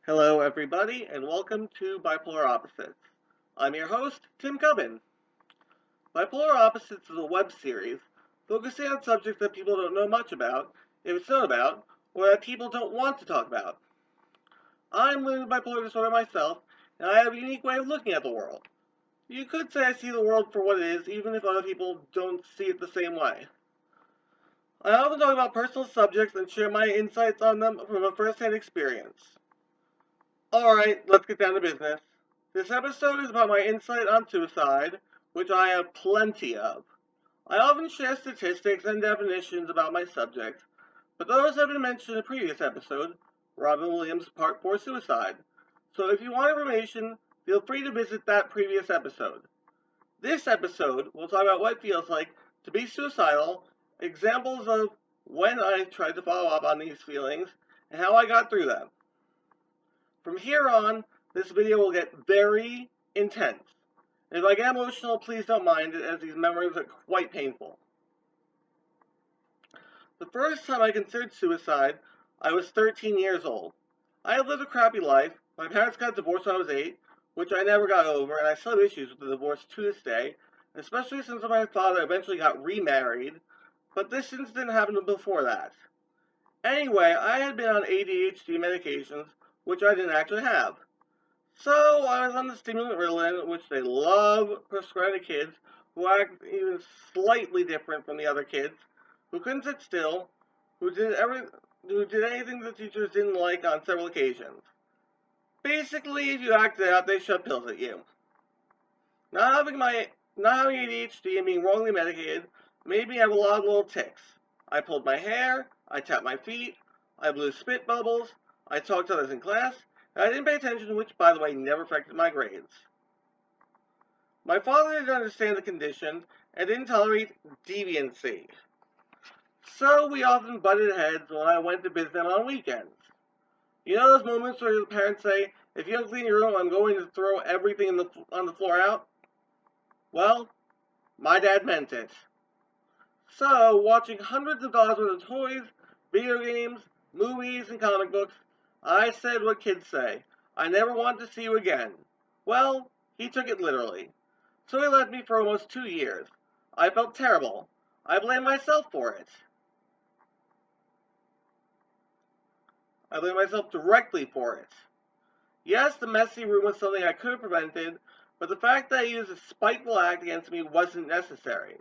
Hello, everybody, and welcome to Bipolar Opposites. I'm your host, Tim Cubbin. Bipolar Opposites is a web series focusing on subjects that people don't know much about, if it's known about, or that people don't want to talk about. I'm living with bipolar disorder myself, and I have a unique way of looking at the world. You could say I see the world for what it is, even if other people don't see it the same way. I often talk about personal subjects and share my insights on them from a first-hand experience. Alright, let's get down to business. This episode is about my insight on suicide, which I have plenty of. I often share statistics and definitions about my subject, but those have been mentioned in a previous episode, Robin Williams' Part 4 Suicide. So if you want information, feel free to visit that previous episode. This episode will talk about what it feels like to be suicidal, examples of when I tried to follow up on these feelings, and how I got through them. From here on, this video will get very intense. And if I get emotional, please don't mind it, as these memories are quite painful. The first time I considered suicide, I was 13 years old. I had lived a crappy life. My parents got divorced when I was 8, which I never got over, and I still have issues with the divorce to this day, especially since my father eventually got remarried, but this incident happened before that. Anyway, I had been on ADHD medications, which I didn't actually have. So I was on the stimulant Ritalin, which they love prescribing to kids who act even slightly different from the other kids, who couldn't sit still, who did anything the teachers didn't like on several occasions. Basically, if you acted out, they shoved pills at you. Not having ADHD and being wrongly medicated made me have a lot of little tics. I pulled my hair, I tapped my feet, I blew spit bubbles, I talked to others in class, and I didn't pay attention, which, by the way, never affected my grades. My father didn't understand the condition and didn't tolerate deviancy. So we often butted heads when I went to visit him on weekends. You know those moments where your parents say, if you don't clean your room, I'm going to throw everything on the floor out? Well, my dad meant it. So, watching hundreds of dollars worth of toys, video games, movies, and comic books, I said what kids say. I never want to see you again. Well, he took it literally. So he left me for almost 2 years. I felt terrible. I blame myself for it. I blame myself directly for it. Yes, the messy room was something I could have prevented, but the fact that he used a spiteful act against me wasn't necessary.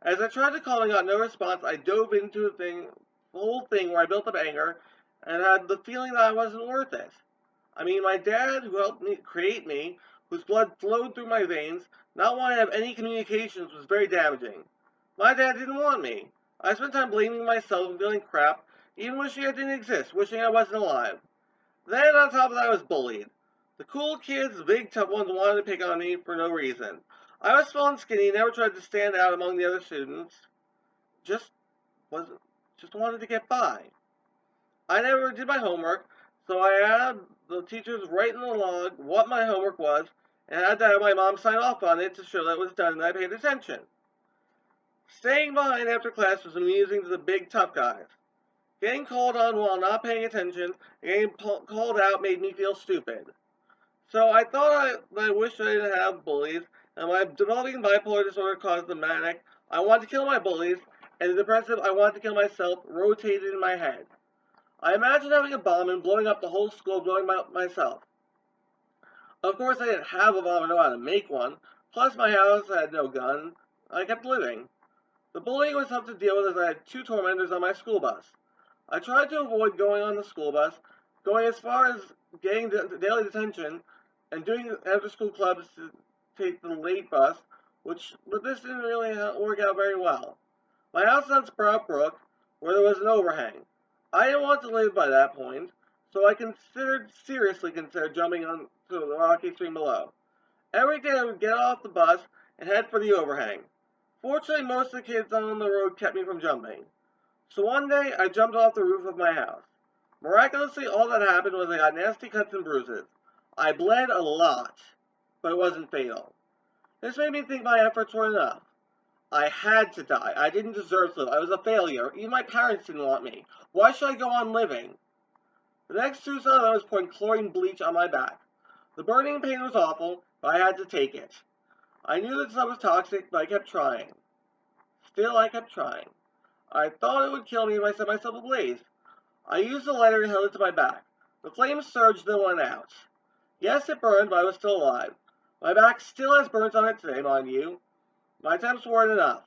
As I tried to call and got no response, I dove into the whole thing where I built up anger and had the feeling that I wasn't worth it. I mean, my dad, who helped me create me, whose blood flowed through my veins, not wanting to have any communications was very damaging. My dad didn't want me. I spent time blaming myself and feeling crap, even wishing I didn't exist, wishing I wasn't alive. Then, on top of that, I was bullied. The cool kids, the big tough ones, wanted to pick on me for no reason. I was small and skinny, never tried to stand out among the other students. Just wasn't, just wanted to get by. I never did my homework, so I had the teachers write in the log what my homework was, and I had to have my mom sign off on it to show that it was done and I paid attention. Staying behind after class was amusing to the big tough guys. Getting called on while not paying attention and getting called out made me feel stupid. So I thought I wished I didn't have bullies, and my developing bipolar disorder caused the manic, I wanted to kill my bullies, and the depressive, I wanted to kill myself, rotated in my head. I imagined having a bomb and blowing up the whole school, blowing up myself. Of course, I didn't have a bomb or know how to make one, plus my house had no gun. I kept living. The bullying was tough to deal with as I had 2 tormentors on my school bus. I tried to avoid going on the school bus, going as far as getting daily detention and doing after-school clubs to take the late bus, but this didn't really work out very well. My house is on Sprout Brook, where there was an overhang. I didn't want to live by that point, so I seriously considered jumping onto the rocky stream below. Every day I would get off the bus and head for the overhang. Fortunately, most of the kids on the road kept me from jumping. So one day, I jumped off the roof of my house. Miraculously, all that happened was I got nasty cuts and bruises. I bled a lot, but it wasn't fatal. This made me think my efforts were enough. I had to die. I didn't deserve to live. I was a failure. Even my parents didn't want me. Why should I go on living? The next suicide I was pouring chlorine bleach on my back. The burning pain was awful, but I had to take it. I knew that stuff was toxic, but I kept trying. Still, I kept trying. I thought it would kill me if I set myself ablaze. I used the lighter and held it to my back. The flames surged, then went out. Yes, it burned, but I was still alive. My back still has burns on it today, mind you. My attempts weren't enough.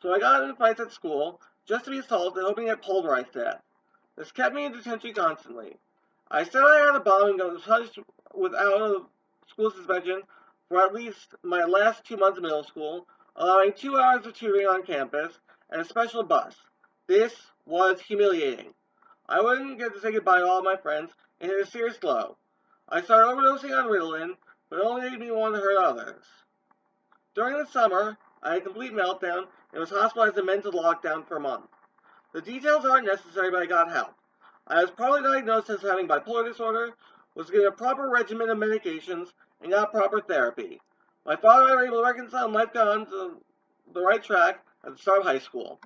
So I got in fights at school, just to be assaulted, hoping to get pulverized to death. This kept me in detention constantly. I said I had a bomb and was punished without a school suspension for at least my last 2 months of middle school, allowing 2 hours of tutoring on campus and a special bus. This was humiliating. I wouldn't get to say goodbye to all my friends and hit a serious low. I started overdosing on Ritalin, but it only made me want to hurt others. During the summer, I had a complete meltdown and was hospitalized in mental lockdown for a month. The details aren't necessary, but I got help. I was probably diagnosed as having bipolar disorder, was given a proper regimen of medications, and got proper therapy. My father and I were able to reconcile and life got on to the right track at the start of high school.